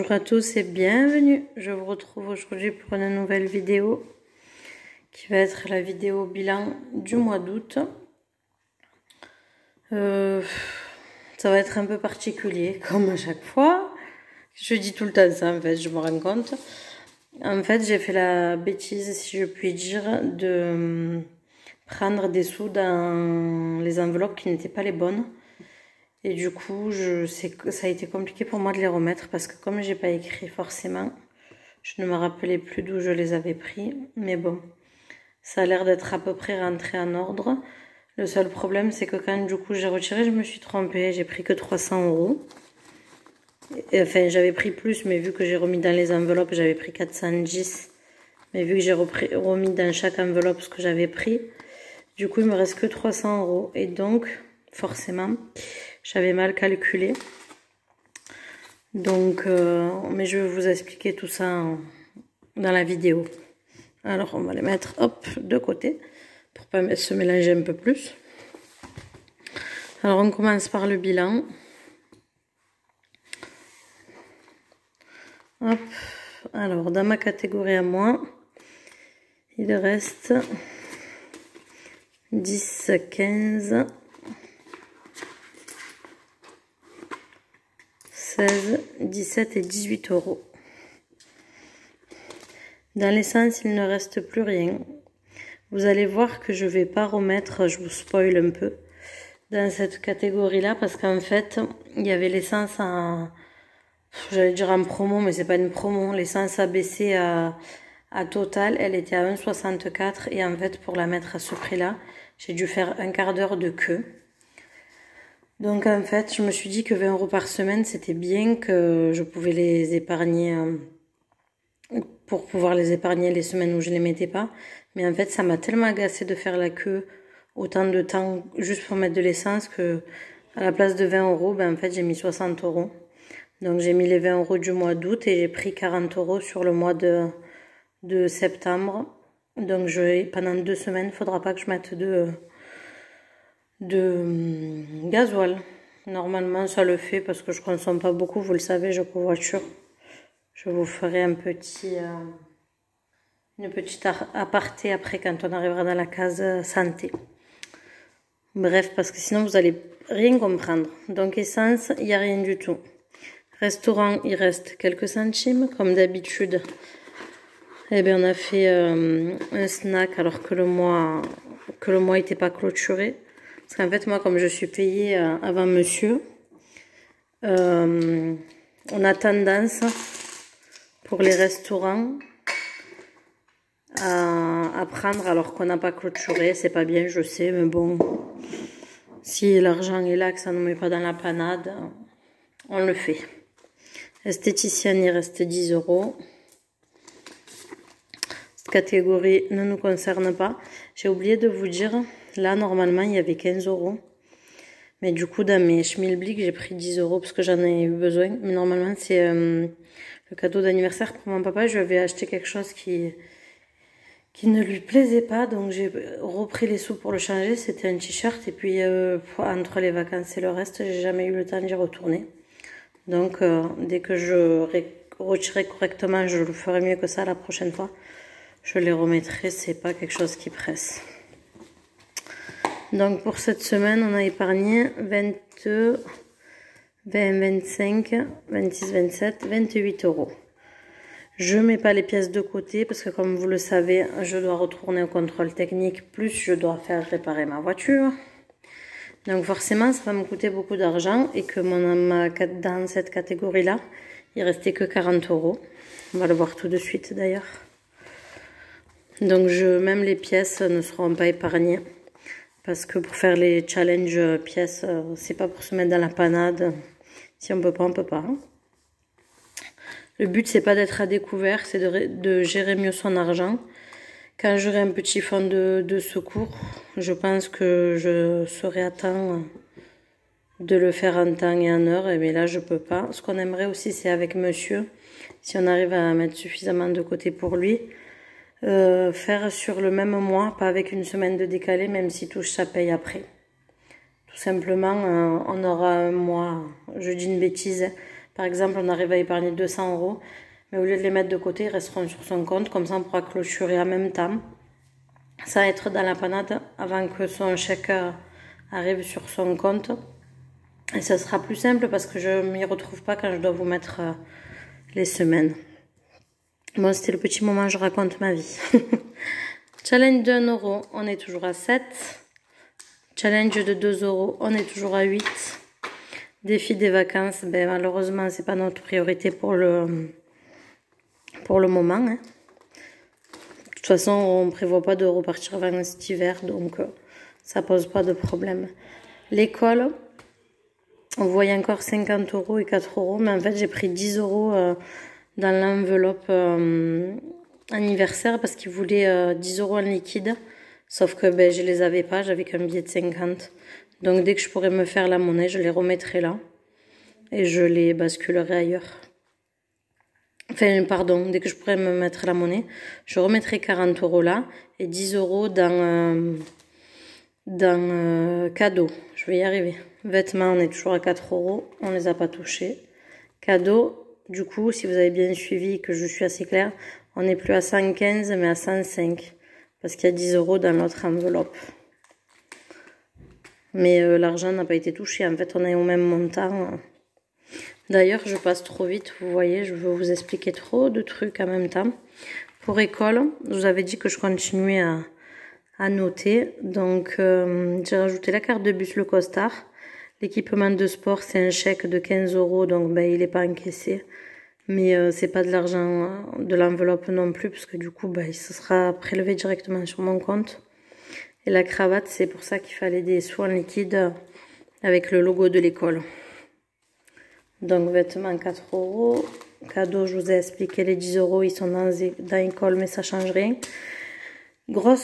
Bonjour à tous et bienvenue. Je vous retrouve aujourd'hui pour une nouvelle vidéo qui va être la vidéo bilan du mois d'août. Ça va être un peu particulier comme à chaque fois. Je dis tout le temps ça en fait, je me rends compte. En fait, j'ai fait la bêtise, si je puis dire, de prendre des sous dans les enveloppes qui n'étaient pas les bonnes. Et du coup, ça a été compliqué pour moi de les remettre parce que comme j'ai pas écrit forcément, je ne me rappelais plus d'où je les avais pris. Mais bon, ça a l'air d'être à peu près rentré en ordre. Le seul problème, c'est que quand du coup j'ai retiré, je me suis trompée. J'ai pris que 300 €. Enfin, j'avais pris plus, mais vu que j'ai remis dans les enveloppes, j'avais pris 410. Mais vu que j'ai remis dans chaque enveloppe ce que j'avais pris, du coup, il me reste que 300 €. Et donc, forcément, j'avais mal calculé. Donc, mais je vais vous expliquer tout ça dans la vidéo. Alors, on va les mettre, hop, de côté, pour pas se mélanger un peu plus. Alors, on commence par le bilan. Hop, alors, dans ma catégorie à moi, il reste 10, 15... 16, 17 et 18 €. Dans l'essence, il ne reste plus rien. Vous allez voir que je ne vais pas remettre, je vous spoil un peu, dans cette catégorie-là, parce qu'en fait, il y avait l'essence en, j'allais dire en promo, mais c'est pas une promo. L'essence a baissé à Total, elle était à 1,64 et en fait, pour la mettre à ce prix-là, j'ai dû faire un quart d'heure de queue. Donc en fait, je me suis dit que 20 € par semaine, c'était bien, que je pouvais les épargner pour pouvoir les épargner les semaines où je les mettais pas. Mais en fait, ça m'a tellement agacé de faire la queue autant de temps juste pour mettre de l'essence que à la place de 20 €, ben en fait, j'ai mis 60 €. Donc j'ai mis les 20 € du mois d'août et j'ai pris 40 € sur le mois de septembre. Donc pendant 2 semaines, il faudra pas que je mette de gasoil. Normalement ça le fait parce que je consomme pas beaucoup, vous le savez, je covoiture. Je vous ferai une petite aparté après quand on arrivera dans la case santé. Bref, parce que sinon vous allez rien comprendre. Donc essence, il n'y a rien du tout. Restaurant, il reste quelques centimes comme d'habitude. Eh bien on a fait un snack alors que le mois n'était pas clôturé. Parce qu'en fait, moi, comme je suis payée avant monsieur, on a tendance, pour les restaurants, à prendre alors qu'on n'a pas clôturé. C'est pas bien, je sais, mais bon, si l'argent est là, que ça ne nous met pas dans la panade, on le fait. Esthéticienne, il reste 10 €. Cette catégorie ne nous concerne pas. J'ai oublié de vous dire... Là, normalement, il y avait 15 €. Mais du coup, dans mes schmilblick, j'ai pris 10 € parce que j'en ai eu besoin. Mais normalement, c'est le cadeau d'anniversaire pour mon papa. Je lui avais acheté quelque chose qui ne lui plaisait pas. Donc, j'ai repris les sous pour le changer. C'était un t-shirt. Et puis, entre les vacances et le reste, j'ai jamais eu le temps d'y retourner. Donc, dès que je retirerai correctement, je le ferai mieux que ça la prochaine fois. Je les remettrai. C'est pas quelque chose qui presse. Donc pour cette semaine, on a épargné 22, 20, 25, 26, 27, 28 €. Je mets pas les pièces de côté parce que comme vous le savez, je dois retourner au contrôle technique, plus je dois faire réparer ma voiture. Donc forcément, ça va me coûter beaucoup d'argent et que dans cette catégorie-là, il restait que 40 €. On va le voir tout de suite d'ailleurs. Donc même les pièces ne seront pas épargnées. Parce que pour faire les challenges pièces, c'est pas pour se mettre dans la panade. Si on peut pas, on peut pas. Le but, c'est pas d'être à découvert, c'est de gérer mieux son argent. Quand j'aurai un petit fonds de secours, je pense que je serai à temps de le faire en temps et en heure. Et bien là, je peux pas. Ce qu'on aimerait aussi, c'est avec monsieur, si on arrive à mettre suffisamment de côté pour lui, faire sur le même mois, pas avec une semaine de décalé, même si touche sa paye après. Tout simplement, on aura un mois, je dis une bêtise, Par exemple, on arrive à épargner 200 €, mais au lieu de les mettre de côté, ils resteront sur son compte. Comme ça, on pourra clôturer en même temps, sans être dans la panade avant que son chèque arrive sur son compte. Et ça sera plus simple parce que je ne m'y retrouve pas quand je dois vous mettre les semaines. Bon, c'était le petit moment, je raconte ma vie. Challenge de 1 €, on est toujours à 7. Challenge de 2 €, on est toujours à 8. Défi des vacances, ben, malheureusement, c'est pas notre priorité pour le moment. Hein. De toute façon, on ne prévoit pas de repartir avant cet hiver, donc ça pose pas de problème. L'école, on voyait encore 50 € et 4 €, mais en fait, j'ai pris 10 € dans l'enveloppe anniversaire parce qu'ils voulaient 10 € en liquide. Sauf que ben, je les avais pas, j'avais qu'un billet de 50. Donc dès que je pourrais me faire la monnaie, je les remettrai là. Et je les basculerai ailleurs. Enfin, pardon, dès que je pourrais me mettre la monnaie, je remettrai 40 € là et 10 € dans cadeau. Je vais y arriver. Vêtements, on est toujours à 4 €, on les a pas touchés. Cadeau, du coup, si vous avez bien suivi, que je suis assez claire, on n'est plus à 115 mais à 105. Parce qu'il y a 10 € dans l'autre enveloppe. Mais l'argent n'a pas été touché. En fait, on est au même montant. D'ailleurs, je passe trop vite. Vous voyez, je veux vous expliquer trop de trucs en même temps. Pour école, je vous avais dit que je continuais à noter. Donc, j'ai rajouté la carte de bus Le Costard. L'équipement de sport, c'est un chèque de 15 €. Donc, ben, il n'est pas encaissé. Mais c'est pas de l'argent de l'enveloppe non plus, parce que du coup, bah, ça sera prélevé directement sur mon compte. Et la cravate, c'est pour ça qu'il fallait des sous en liquide avec le logo de l'école. Donc, vêtements 4 €. Cadeau, je vous ai expliqué, les 10 €, ils sont dans l'école, mais ça change rien. Gros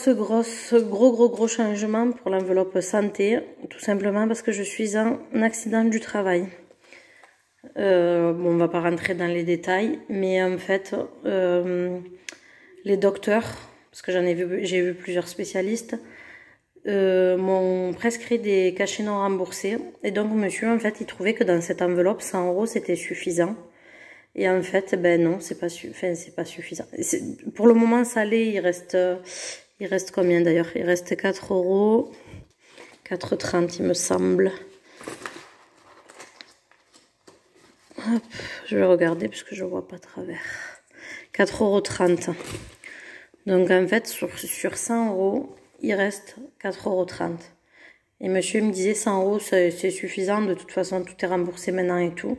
changement pour l'enveloppe santé, tout simplement parce que je suis en accident du travail. Bon, on va pas rentrer dans les détails, mais en fait, les docteurs, parce que j'ai vu plusieurs spécialistes, m'ont prescrit des cachets non remboursés. Et donc, monsieur, en fait, il trouvait que dans cette enveloppe, 100 € c'était suffisant. Et en fait, ben non, c'est pas suffisant. Pour le moment, ça l'est. Il reste combien d'ailleurs? Il reste 4 €, 4,30 il me semble. Hop, je vais regarder parce que je vois pas à travers. 4,30 €. Donc en fait, sur 100 €, il reste 4,30 €. Et monsieur me disait 100 € c'est suffisant, de toute façon tout est remboursé maintenant et tout.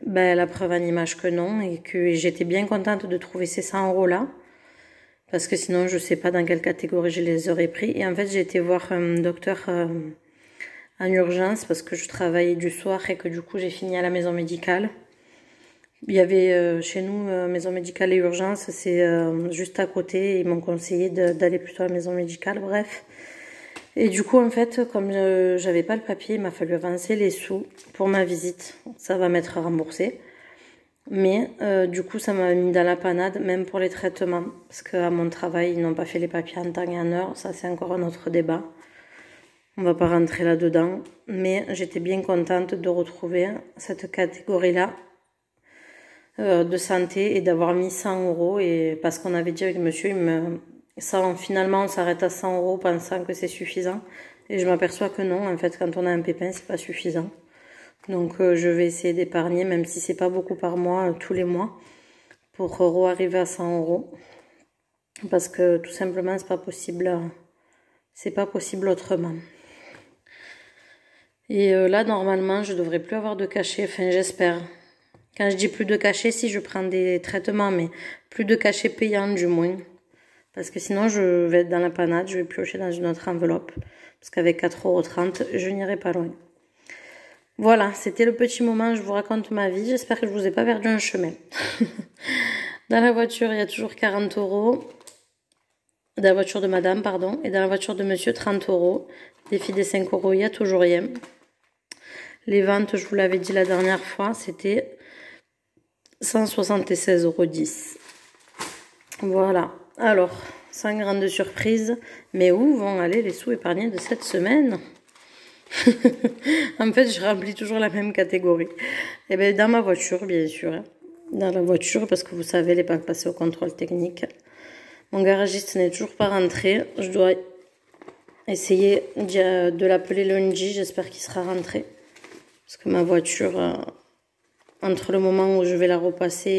Ben, la preuve en image que non, et que j'étais bien contente de trouver ces 100 € là. Parce que sinon, je sais pas dans quelle catégorie je les aurais pris. Et en fait, j'ai été voir un docteur en urgence parce que je travaillais du soir et que du coup, j'ai fini à la maison médicale. Il y avait chez nous, maison médicale et urgence, c'est juste à côté. Ils m'ont conseillé d'aller plutôt à la maison médicale, bref. Et du coup, en fait, comme j'avais pas le papier, il m'a fallu avancer les sous pour ma visite. Ça va m'être remboursé. Mais du coup, ça m'a mis dans la panade, même pour les traitements. Parce qu'à mon travail, ils n'ont pas fait les papiers en temps et en heure. Ça, c'est encore un autre débat. On va pas rentrer là-dedans. Mais j'étais bien contente de retrouver cette catégorie-là de santé et d'avoir mis 100 €. Et parce qu'on avait dit avec monsieur, finalement, on s'arrête à 100 € pensant que c'est suffisant. Et je m'aperçois que non. En fait, quand on a un pépin, c'est pas suffisant. Donc je vais essayer d'épargner, même si c'est pas beaucoup par mois, tous les mois, pour arriver à 100 €. Parce que tout simplement, c'est pas possible autrement. Et là, normalement, je devrais plus avoir de cachet, enfin j'espère. Quand je dis plus de cachet, si je prends des traitements, mais plus de cachets payants du moins. Parce que sinon, je vais être dans la panade, je vais piocher dans une autre enveloppe. Parce qu'avec 4,30 €, je n'irai pas loin. Voilà, c'était le petit moment, je vous raconte ma vie. J'espère que je vous ai pas perdu un chemin. Dans la voiture, il y a toujours 40 €. Dans la voiture de madame, pardon. Et dans la voiture de monsieur, 30 €. Défi des 5 €, il n'y a toujours rien. Les ventes, je vous l'avais dit la dernière fois, c'était 176,10 €. Voilà. Alors, sans grande surprise, mais où vont aller les sous épargnés de cette semaine? En fait, je remplis toujours la même catégorie. Et bien, dans ma voiture, bien sûr. Hein. Dans la voiture, parce que vous savez, elle n'est pas passée au contrôle technique. Mon garagiste n'est toujours pas rentré. Je dois essayer de l'appeler lundi. J'espère qu'il sera rentré. Parce que ma voiture, entre le moment où je vais la repasser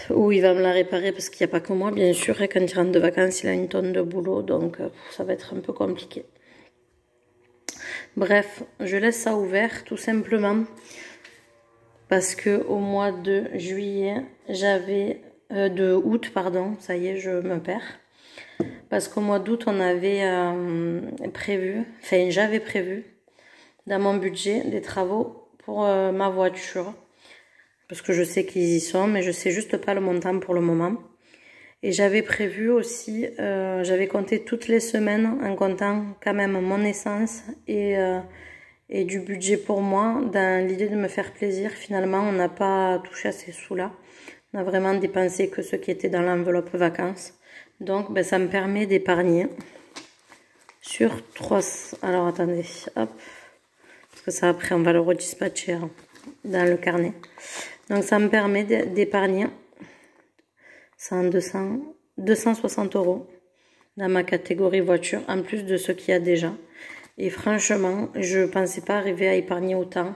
et où il va me la réparer, parce qu'il n'y a pas que moi, bien sûr. Et quand il rentre de vacances, il a une tonne de boulot. Donc, ça va être un peu compliqué. Bref, je laisse ça ouvert tout simplement parce que au mois de juillet, j'avais de août, pardon, ça y est, je me perds. Parce qu'au mois d'août, on avait j'avais prévu dans mon budget des travaux pour ma voiture. Parce que je sais qu'ils y sont, mais je sais juste pas le montant pour le moment. Et j'avais prévu aussi, j'avais compté toutes les semaines en comptant quand même mon essence et du budget pour moi, dans l'idée de me faire plaisir. Finalement, on n'a pas touché à ces sous-là. On a vraiment dépensé que ce qui était dans l'enveloppe vacances. Donc, ben, ça me permet d'épargner sur 3... Alors, attendez, hop. Parce que ça, après, on va le redispatcher dans le carnet. Donc, ça me permet d'épargner 260 € dans ma catégorie voiture, en plus de ce qu'il y a déjà. Et franchement, je ne pensais pas arriver à épargner autant.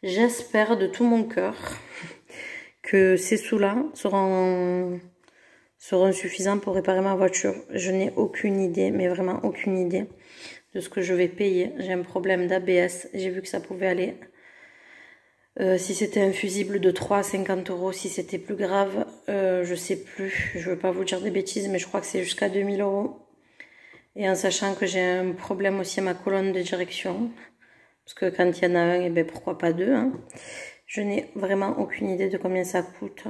J'espère de tout mon cœur que ces sous-là seront suffisants pour réparer ma voiture. Je n'ai aucune idée, mais vraiment aucune idée de ce que je vais payer. J'ai un problème d'ABS. J'ai vu que ça pouvait aller... si c'était un fusible de 3 à 50 €, si c'était plus grave, je sais plus. Je veux pas vous dire des bêtises, mais je crois que c'est jusqu'à 2000 €. Et en sachant que j'ai un problème aussi à ma colonne de direction, parce que quand il y en a un, et ben pourquoi pas deux, hein. Je n'ai vraiment aucune idée de combien ça coûte.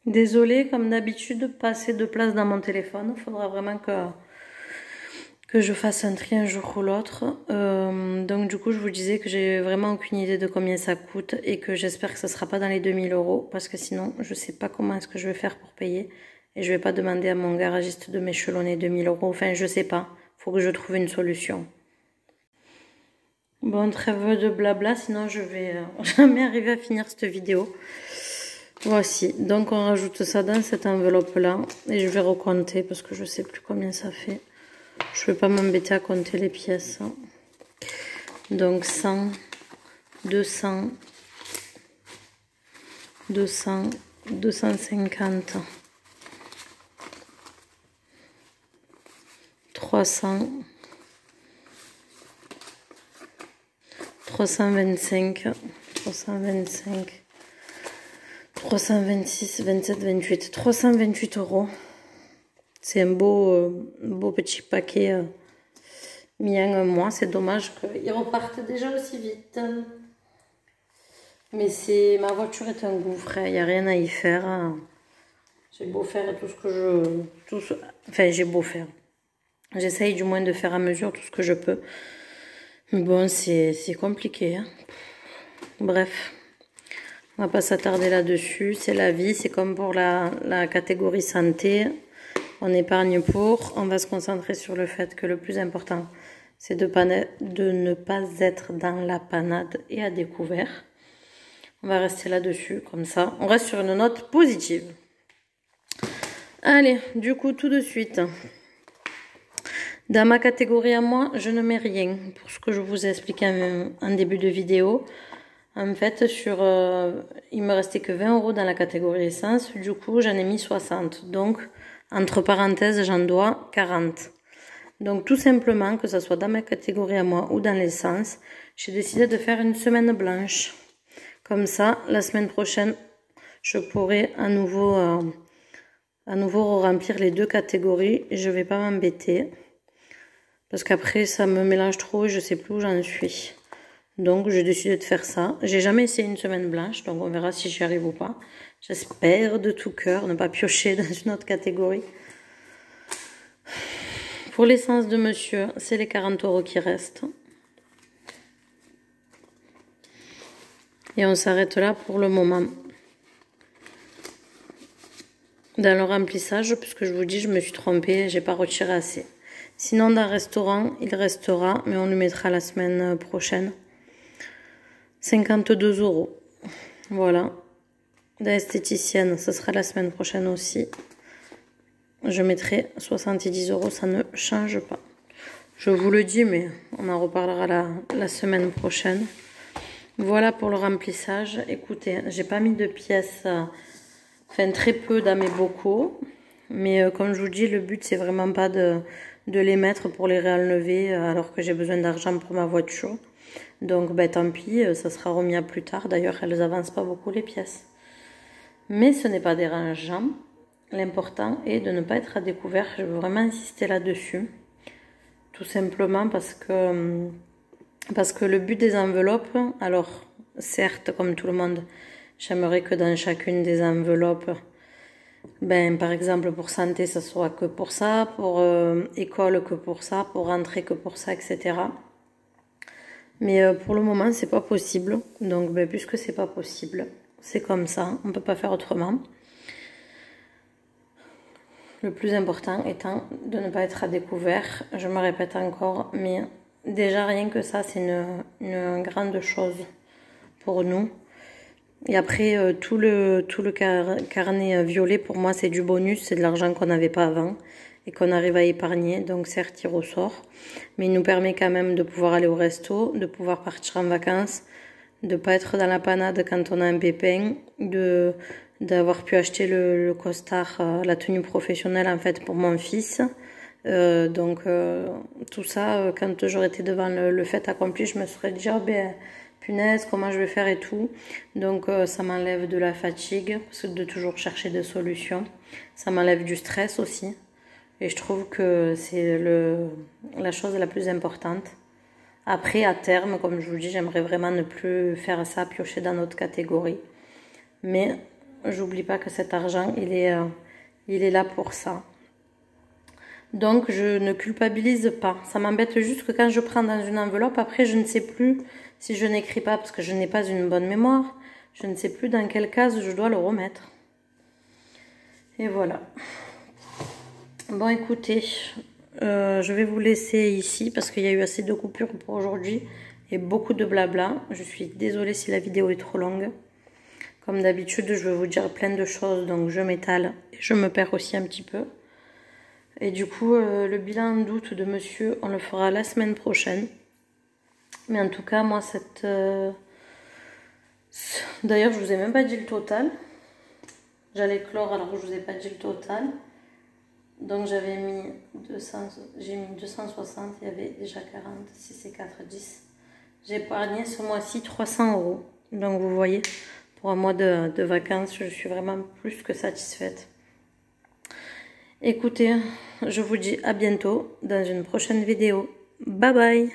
Désolée, comme d'habitude, pas assez de place dans mon téléphone. Il faudra vraiment que je fasse un tri un jour ou l'autre. Donc du coup, je vous disais que j'ai vraiment aucune idée de combien ça coûte et que j'espère que ça ne sera pas dans les 2000 € parce que sinon, je ne sais pas comment est-ce que je vais faire pour payer. Et je vais pas demander à mon garagiste de m'échelonner 2000 €. Enfin, je sais pas. Faut que je trouve une solution. Bon, trêve de blabla, sinon je vais jamais arriver à finir cette vidéo. Voici. Donc, on rajoute ça dans cette enveloppe-là. Et je vais recompter parce que je sais plus combien ça fait. Je vais pas m'embêter à compter les pièces. Donc, 100, 200, 200, 250... 300, 325, 325, 326, 27, 28, 328 €. C'est un beau petit paquet mis en un mois. C'est dommage qu'ils repartent déjà aussi vite. Mais ma voiture est un gouffre, il n'y a rien à y faire. J'ai beau faire tout ce que enfin, j'ai beau faire. J'essaye du moins de faire à mesure tout ce que je peux. Mais bon, c'est compliqué. Hein. Bref, on va pas s'attarder là-dessus. C'est la vie, c'est comme pour la catégorie santé. On épargne pour. On va se concentrer sur le fait que le plus important, c'est de ne pas être dans la panade et à découvert. On va rester là-dessus, comme ça. On reste sur une note positive. Allez, du coup, tout de suite... Dans ma catégorie à moi, je ne mets rien pour ce que je vous ai expliqué en début de vidéo. En fait, il me restait que 20 € dans la catégorie essence. Du coup, j'en ai mis 60. Donc, entre parenthèses, j'en dois 40. Donc, tout simplement, que ce soit dans ma catégorie à moi ou dans l'essence, j'ai décidé de faire une semaine blanche. Comme ça, la semaine prochaine, je pourrai à nouveau remplir les deux catégories et je ne vais pas m'embêter. Parce qu'après, ça me mélange trop et je ne sais plus où j'en suis. Donc, j'ai décidé de faire ça. J'ai jamais essayé une semaine blanche, donc on verra si j'y arrive ou pas. J'espère de tout cœur ne pas piocher dans une autre catégorie. Pour l'essence de monsieur, c'est les 40 € qui restent. Et on s'arrête là pour le moment. Dans le remplissage, puisque je vous dis, je me suis trompée, j'ai pas retiré assez. Sinon, dans le restaurant, il restera, mais on le mettra la semaine prochaine. 52 €. Voilà. L'esthéticienne, ce sera la semaine prochaine aussi. Je mettrai 70 €, ça ne change pas. Je vous le dis, mais on en reparlera la semaine prochaine. Voilà pour le remplissage. Écoutez, j'ai pas mis de pièces, enfin très peu dans mes bocaux. Mais comme je vous dis, le but c'est vraiment pas de les mettre pour les réenlever alors que j'ai besoin d'argent pour ma voiture. Donc ben, tant pis, ça sera remis à plus tard. D'ailleurs, elles avancent pas beaucoup les pièces. Mais ce n'est pas dérangeant. L'important est de ne pas être à découvert. Je veux vraiment insister là-dessus. Tout simplement parce que le but des enveloppes, alors certes, comme tout le monde, j'aimerais que dans chacune des enveloppes, ben, par exemple pour santé, ça soit que pour ça, pour école que pour ça, pour rentrée que pour ça, etc. Mais pour le moment, c'est pas possible. Donc, ben, puisque c'est pas possible, c'est comme ça, on peut pas faire autrement. Le plus important étant de ne pas être à découvert. Je me répète encore, mais déjà rien que ça, c'est une grande chose pour nous. Et après, tout le carnet violet, pour moi, c'est du bonus. C'est de l'argent qu'on n'avait pas avant et qu'on arrive à épargner. Donc certes, il ressort. Mais il nous permet quand même de pouvoir aller au resto, de pouvoir partir en vacances, de pas être dans la panade quand on a un pépin, d'avoir pu acheter le costard, la tenue professionnelle en fait pour mon fils. Tout ça, quand j'aurais été devant le fait accompli, je me serais dit, oh ben, punaise, comment je vais faire et tout. Donc ça m'enlève de la fatigue, parce que de toujours chercher des solutions. Ça m'enlève du stress aussi. Et je trouve que c'est la chose la plus importante. Après, à terme, comme je vous dis, j'aimerais vraiment ne plus faire ça, piocher dans notre catégorie. Mais j'oublie pas que cet argent, il est là pour ça. Donc, je ne culpabilise pas. Ça m'embête juste que quand je prends dans une enveloppe, après, je ne sais plus si je n'écris pas parce que je n'ai pas une bonne mémoire. Je ne sais plus dans quelle case je dois le remettre. Et voilà. Bon, écoutez, je vais vous laisser ici parce qu'il y a eu assez de coupures pour aujourd'hui et beaucoup de blabla. Je suis désolée si la vidéo est trop longue. Comme d'habitude, je vais vous dire plein de choses, donc je m'étale et je me perds aussi un petit peu. Et du coup, le bilan d'août de monsieur, on le fera la semaine prochaine. Mais en tout cas, moi, d'ailleurs, je vous ai même pas dit le total. J'allais clore alors que je vous ai pas dit le total. Donc j'avais mis 260, il y avait déjà 40, 6 et 4, 10. J'ai épargné ce mois-ci 300 €. Donc vous voyez, pour un mois de vacances, je suis vraiment plus que satisfaite. Écoutez, je vous dis à bientôt dans une prochaine vidéo. Bye bye!